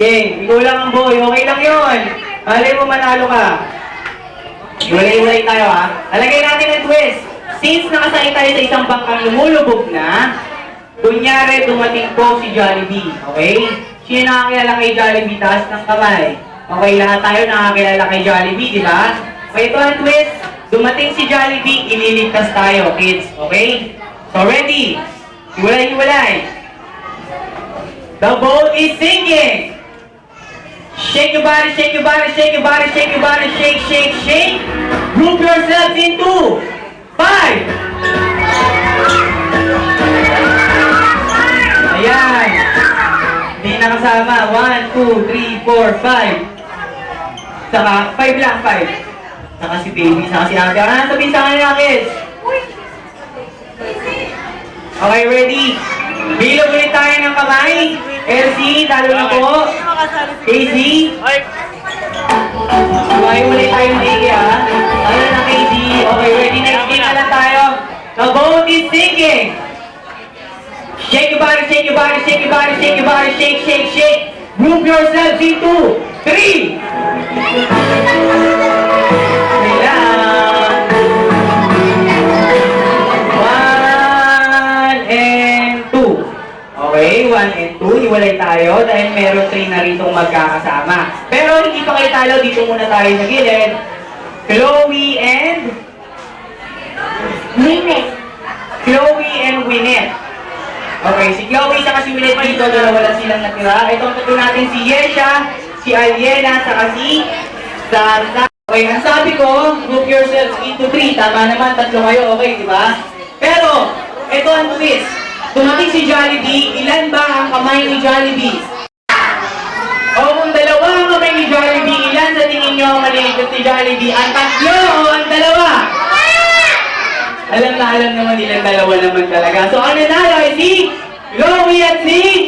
Okay, ikaw lang ang boy. Okay lang yun. Malay mo manalo ka. Iwalay-iwalay tayo ha. Alagay natin ang twist. Since nakasakay tayo sa isang bangkang lumulubog na, kunyari dumating po si Jollibee. Okay? Sino nakakilala kay Jollibee? Taas ng kamay. Okay, lahat tayo nakakilala kay Jollibee, di ba? Okay, ito ang twist. Dumating si Jollibee, ililigtas tayo, kids. Okay? So, ready? Iwalay-iwalay. The boat is sinking. Shake your body, shake your body, shake your body, shake your body, shake, shake, shake. Group yourselves into 5. Ayan. Hindi nakasama. 1, 2, 3, 4, 5. Saka, 5 lang, 5. Saka si baby, saka si ate. Ano sabihin sa kanila, kids? Okay, ready? Bilog ulit tayo ng kamay. Elsie, talo na po. Casey. Okay, ulit tayo ng Casey, ha? Talo na, Casey. Okay, ready? Next game na lang tayo. The boat is sinking. Shake your body, shake your body, shake your body, shake your body, shake, shake, shake. Group yourselves into 3. Kailangan. 1 and 2. Okay, 1 and 2. Iwalay tayo dahil meron 3 na ritong magkakasama. Pero hindi pa kayo talo. Dito muna tayo sa gilid. Chloe and Winnet. Chloe and Winnet. Okay, si Chloe saka si Winnet dito, dalawa lang silang natira. Itong tatlo natin si Yesha, si Aliena, saka si Santa. Okay, ang sabi ko, group yourselves into 3. Tama naman, tatlo kayo, okay, di ba? Pero, ito ang twist. Dumating si Jollibee, ilan ba ang kamay ni Jollibee? O kung dalawa ang kamay ni Jollibee, ilan sa tingin nyo ang maliit si Jollibee? Ang tatlo o ang dalawa? Alam na alam naman nilang dalawa naman talaga. So, ang nanalo ay si Chloe at si